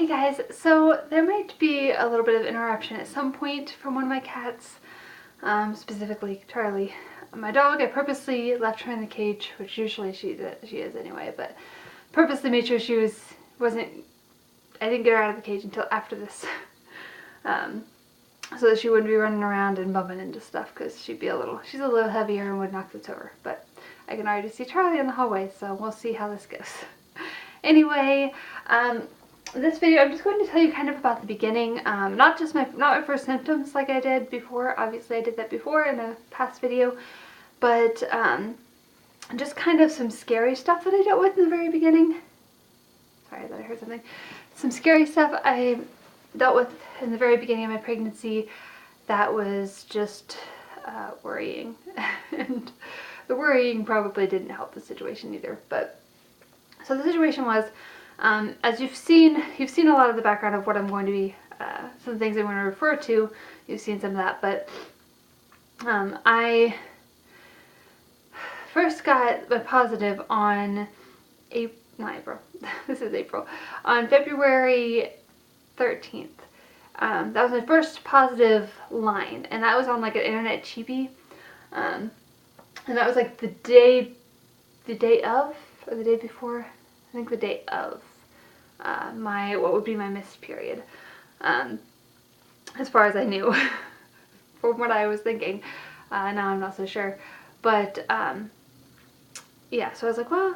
Hey guys, so there might be a little bit of interruption at some point from one of my cats, specifically Charlie. My dog, I purposely left her in the cage, which usually she is anyway, but purposely made sure I didn't get her out of the cage until after this, so that she wouldn't be running around and bumping into stuff, because she's a little heavier and would knock this over. But I can already see Charlie in the hallway, so we'll see how this goes. Anyway, this video, I'm just going to tell you kind of about the beginning, not my first symptoms like I did before. Obviously I did that before in a past video, but just kind of some scary stuff that I dealt with in the very beginning. Sorry, I thought I heard something. Some scary stuff I dealt with in the very beginning of my pregnancy that was just worrying. And the worrying probably didn't help the situation either. But so the situation was, as you've seen a lot of the background of what I'm going to be, some things I'm going to refer to. You've seen some of that, but I first got a positive on April. This is April. On February 13th. That was my first positive line, and that was on like an internet cheapie. And that was like the day of, or the day before. I think the day of what would be my missed period, as far as I knew, from what I was thinking. Now I'm not so sure, but yeah. So I was like, well,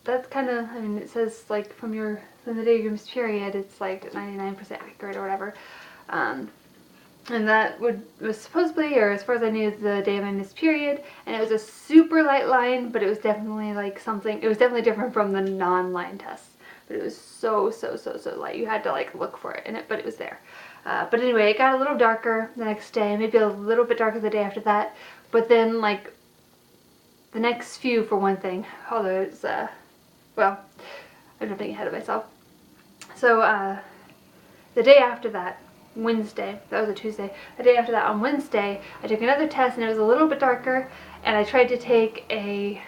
that's kind of. I mean, it says like from the day of your missed period, it's like 99% accurate or whatever. And that was supposedly, or as far as I knew, the day of my missed period, and it was a super light line, but it was definitely like something. It was definitely different from the non-line tests, but it was so light. You had to like look for it, but it was there. But anyway, it got a little darker the next day, maybe a little bit darker the day after that. But then like the next few, for one thing, although it's well, I'm jumping ahead of myself. So the day after that, Wednesday, that was a Tuesday, the day after that on Wednesday, I took another test and it was a little bit darker, and I tried to take a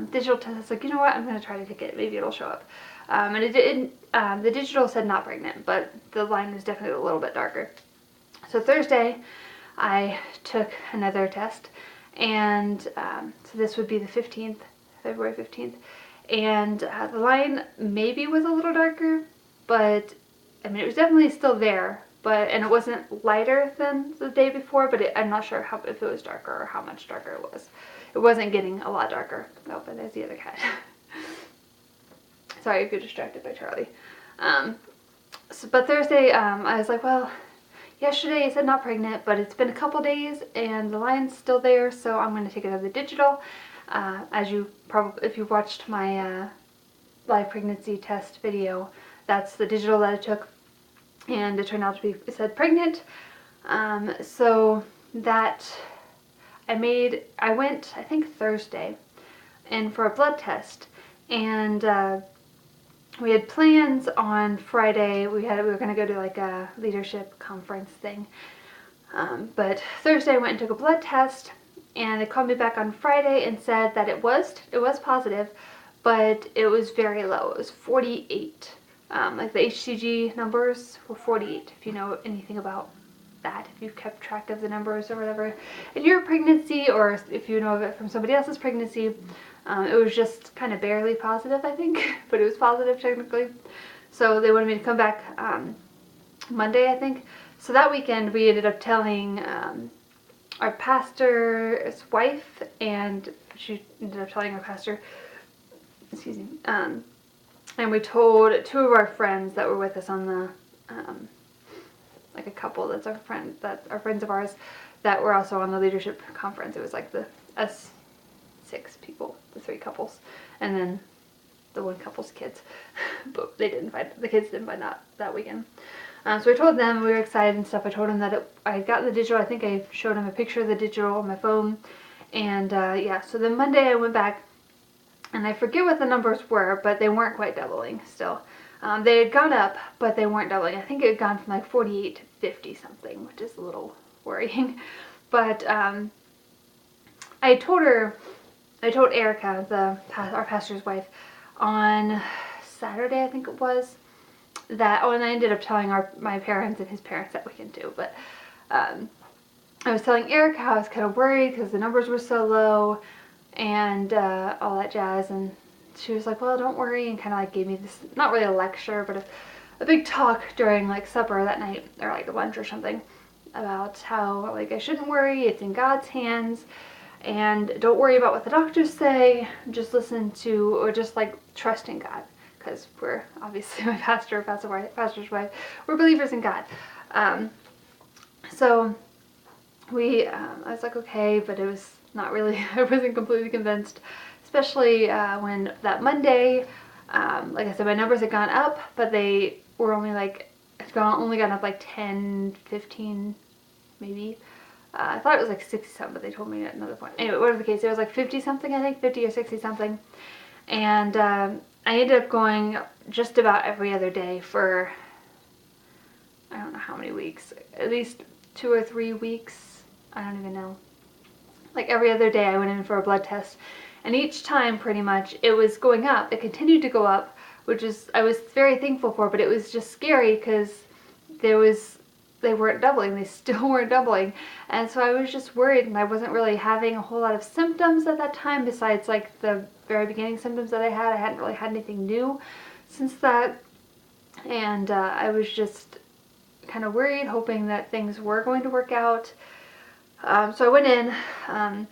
digital test. I was like, you know what, I'm going to try to take it, maybe it'll show up. And it didn't, the digital said not pregnant, but the line was definitely a little bit darker. So Thursday, I took another test, and so this would be the 15th, February 15th, and the line maybe was a little darker, but I mean, it was definitely still there. And it wasn't lighter than the day before, but I'm not sure if it was darker or how much darker it was. It wasn't getting a lot darker. Oh, but there's the other cat. Sorry if you're distracted by Charlie. But Thursday, I was like, well, yesterday it said not pregnant, but it's been a couple days and the line's still there, so I'm going to take another digital. As you probably, if you watched my live pregnancy test video, that's the digital that I took. And it turned out to be, it said pregnant. So that I went, I think Thursday, and for a blood test, and we had plans on Friday. We were going to go to like a leadership conference thing. But Thursday I went and took a blood test, and they called me back on Friday and said that it was positive, but it was very low. It was 48. Like the HCG numbers were 48, if you know anything about that, if you've kept track of the numbers or whatever in your pregnancy, or if you know of it from somebody else's pregnancy. It was just kind of barely positive, I think, but it was positive technically. So they wanted me to come back Monday, I think. So that weekend we ended up telling our pastor's wife, and she ended up telling our pastor, excuse me, and we told two of our friends that were with us on the, like a couple that are friends of ours that were also on the leadership conference. It was like us 6 people, the 3 couples, and then the 1 couple's kids. But the kids didn't find out that weekend. So I told them, we were excited and stuff. I told them that I had gotten the digital. I think I showed them a picture of the digital on my phone. And yeah, so then Monday I went back. And I forget what the numbers were, but they weren't quite doubling still. They had gone up, but they weren't doubling. I think it had gone from like 48 to 50 something, which is a little worrying. But I told Erica, our pastor's wife, on Saturday, I think it was, that, oh, and I ended up telling my parents and his parents that weekend too, but I was telling Erica how I was kind of worried because the numbers were so low and all that jazz, and she was like, well, don't worry, and kind of like gave me this, not really a lecture, but a big talk during like supper that night, or like lunch or something, about how like I shouldn't worry, it's in God's hands, and don't worry about what the doctors say, just listen to, or just like trust in God, because we're obviously my pastor's wife, we're believers in God. So I was like, okay, but it was not really, I wasn't completely convinced, especially when that Monday, like I said, my numbers had gone up, but they were only like, only gone up like 10, 15, maybe. I thought it was like 60 something, but they told me at another point. Anyway, whatever the case, it was like 50 something, I think, 50 or 60 something. And I ended up going just about every other day for, I don't know how many weeks, at least 2 or 3 weeks. I don't even know. Like every other day I went in for a blood test, and each time pretty much it was going up. It continued to go up, which is, I was very thankful for, but it was just scary because they weren't doubling. They still weren't doubling. And so I was just worried, and I wasn't really having a whole lot of symptoms at that time besides like the very beginning symptoms that I had. I hadn't really had anything new since that. And I was just kind of worried, hoping that things were going to work out. So I went in.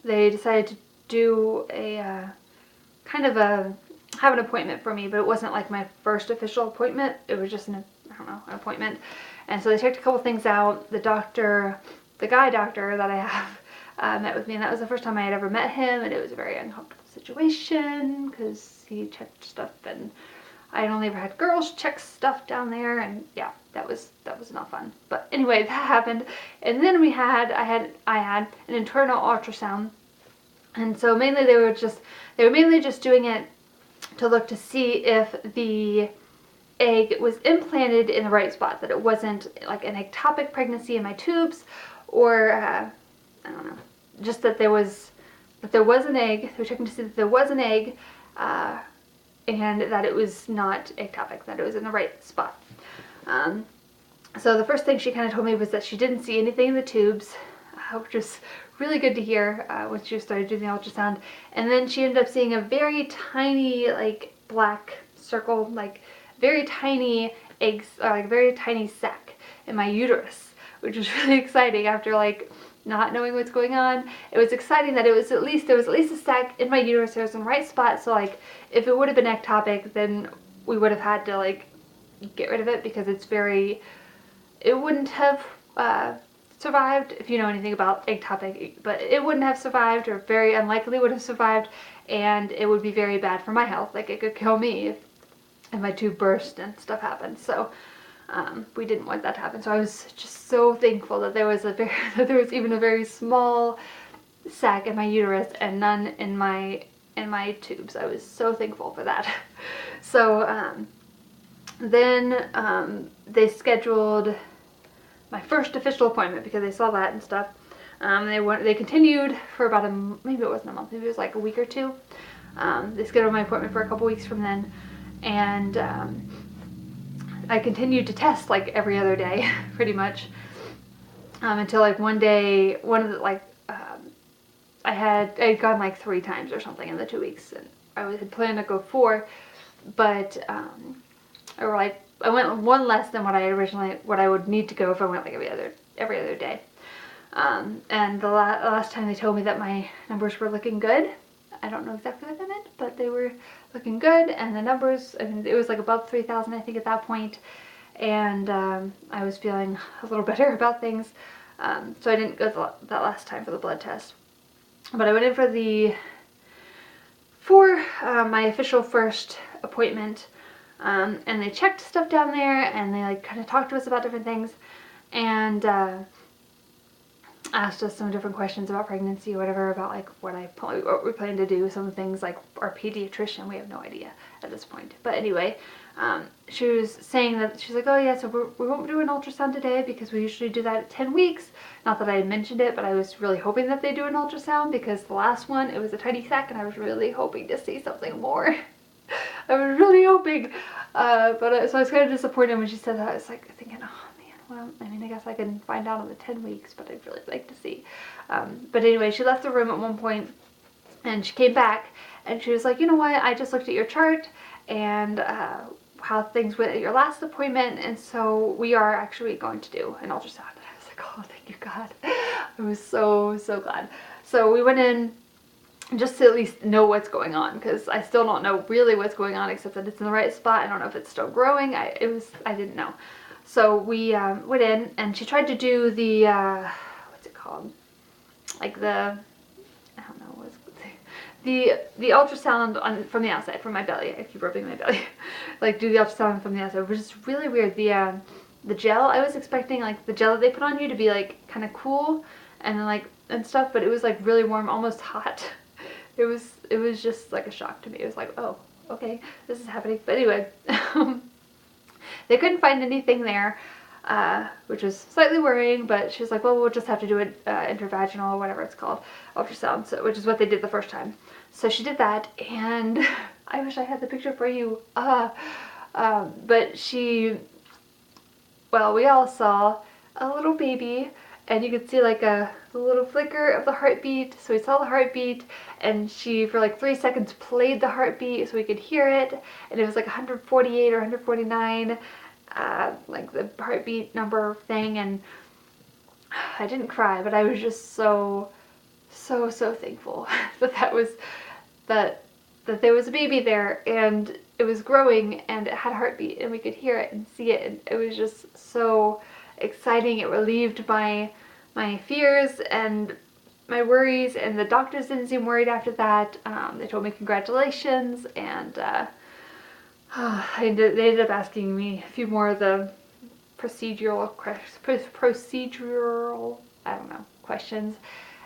They decided to do a kind of have an appointment for me, but it wasn't like my first official appointment. It was just an appointment. And so they checked a couple things out. The guy doctor that I have met with me, and that was the first time I had ever met him, and it was a very uncomfortable situation because he checked stuff, and I had only ever had girls check stuff down there, and yeah, that was not fun. But anyway, that happened, and then I had an internal ultrasound, and so mainly they were mainly just doing it to look to see if the egg was implanted in the right spot, that it wasn't like an ectopic pregnancy in my tubes, or I don't know, just that there was an egg. They were checking to see that there was an egg, and that it was not ectopic, that it was in the right spot. So the first thing she kind of told me was that she didn't see anything in the tubes, which was really good to hear when she started doing the ultrasound. And then she ended up seeing a very tiny, like, black circle, like, very tiny eggs, like, very tiny sac in my uterus, which was really exciting after, like, not knowing what's going on. It was exciting that there was at least a sac in my uterus. It was in the right spot, so like if it would have been ectopic, then we would have had to like get rid of it, because it wouldn't have survived, if you know anything about ectopic, but it wouldn't have survived, or very unlikely would have survived, and it would be very bad for my health. Like it could kill me if my tube burst and stuff happened. So we didn't want that to happen. So I was just so thankful that there was even a very small sac in my uterus and none in my tubes. I was so thankful for that. So then they scheduled my first official appointment because they saw that and stuff. They continued for about maybe it wasn't a month, maybe it was like a week or two. They scheduled my appointment for a couple weeks from then, and I continued to test like every other day, pretty much, until like one day, I had gone like 3 times or something in the 2 weeks, and I had planned to go 4, but I went one less than what I would need to go if I went like every other day. And the last time they told me that my numbers were looking good. I don't know exactly what that meant, but they were looking good, and the numbers, I mean, it was like above 3,000 I think at that point, and I was feeling a little better about things, so I didn't go that last time for the blood test. But I went in for my official first appointment, and they checked stuff down there, and they like kind of talked to us about different things, and asked us some different questions about pregnancy or whatever, about like what we plan to do, some things like our pediatrician, we have no idea at this point. But anyway, she was saying that, she's like, oh yeah, so we won't do an ultrasound today because we usually do that at 10 weeks. Not that I had mentioned it, but I was really hoping that they do an ultrasound, because the last one, it was a tiny sac, and I was really hoping to see something more. I was really hoping. So I was kind of disappointed when she said that. I was like thinking, oh man, well, I mean, I guess I can find out in the 10 weeks, but I'd really like to see. But anyway, she left the room at one point and she came back and she was like, you know what, I just looked at your chart and how things went at your last appointment, and so we are actually going to do an ultrasound. And I was like, oh, thank you, God. I was so glad. So we went in just to at least know what's going on, because I still don't know really what's going on except that it's in the right spot. I don't know if it's still growing. I didn't know. So we went in and she tried to do the what's it called, like the, I don't know, what's the ultrasound from the outside, from my belly. I keep rubbing my belly. Like, do the ultrasound from the outside, which is really weird. The gel, I was expecting like the gel that they put on you to be like kind of cool and like and stuff, but it was like really warm, almost hot. It was just like a shock to me. It was like, oh, okay, this is happening. But anyway, they couldn't find anything there, which was slightly worrying, but she was like, well, we'll just have to do an intravaginal or whatever it's called, ultrasound, so, which is what they did the first time. So she did that, and I wish I had the picture for you. But well, we all saw a little baby, and you could see like a little flicker of the heartbeat. So we saw the heartbeat, and she for like 3 seconds played the heartbeat so we could hear it, and it was like 148 or 149, like the heartbeat number thing. And I didn't cry, but I was just so thankful that there was a baby there, and it was growing, and it had a heartbeat, and we could hear it and see it, and it was just so exciting. It relieved my fears and my worries, and the doctors didn't seem worried after that. They told me congratulations, and they ended up asking me a few more of the procedural I don't know, questions,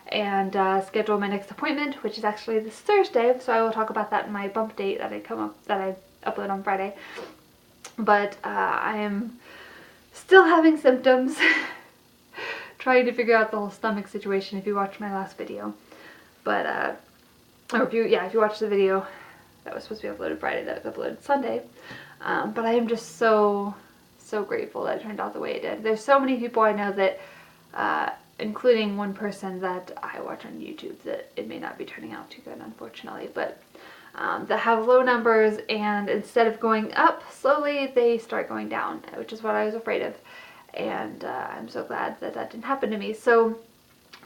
and schedule my next appointment, which is actually this Thursday. So I will talk about that in my bump date that I upload on Friday. But I am still having symptoms. Trying to figure out the whole stomach situation if you watched my last video. But or if you watched the video that was supposed to be uploaded Friday, that was uploaded Sunday. But I am just so grateful that it turned out the way it did. There's so many people I know that including one person that I watch on YouTube, that it may not be turning out too good, unfortunately, but that have low numbers, and instead of going up slowly, they start going down, which is what I was afraid of. And I'm so glad that that didn't happen to me. So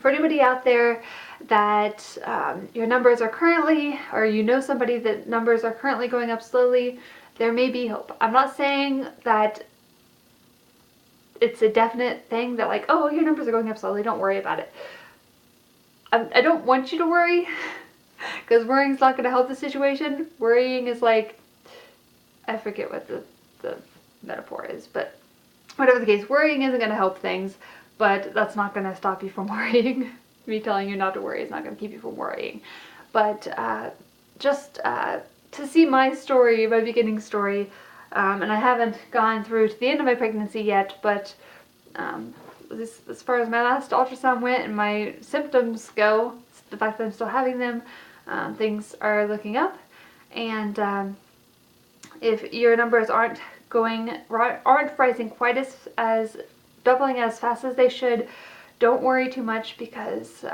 for anybody out there that your numbers are currently, or you know somebody that numbers are currently going up slowly, there may be hope. I'm not saying that it's a definite thing that like, oh, your numbers are going up slowly, don't worry about it. I don't want you to worry, because worrying is not going to help the situation. Worrying is like, I forget what the metaphor is, but whatever the case, worrying isn't going to help things, but that's not going to stop you from worrying. Me telling you not to worry is not going to keep you from worrying. But just to see my story, my beginning story, and I haven't gone through to the end of my pregnancy yet, but as far as my last ultrasound went and my symptoms go, the fact that I'm still having them, things are looking up. And if your numbers aren't rising quite as doubling as fast as they should, don't worry too much, because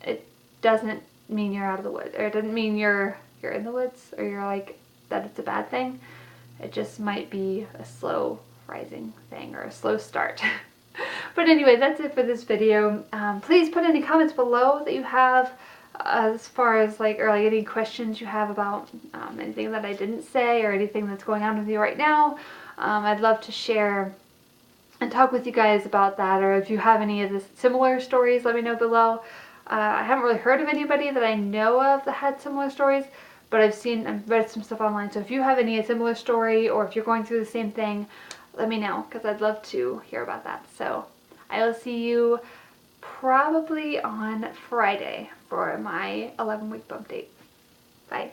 it doesn't mean you're out of the woods, or it doesn't mean you're in the woods, or you're like that it's a bad thing. It just might be a slow rising thing, or a slow start. But anyway, that's it for this video. Please put any comments below that you have as far as like any questions you have about anything that I didn't say, or anything that's going on with you right now. I'd love to share and talk with you guys about that, or if you have any of the similar stories, let me know below. I haven't really heard of anybody that I know of that had similar stories, but I've read some stuff online. So if you have any similar story, or if you're going through the same thing, let me know, because I'd love to hear about that. So I will see you probably on Friday for my 11-week bump date. Bye.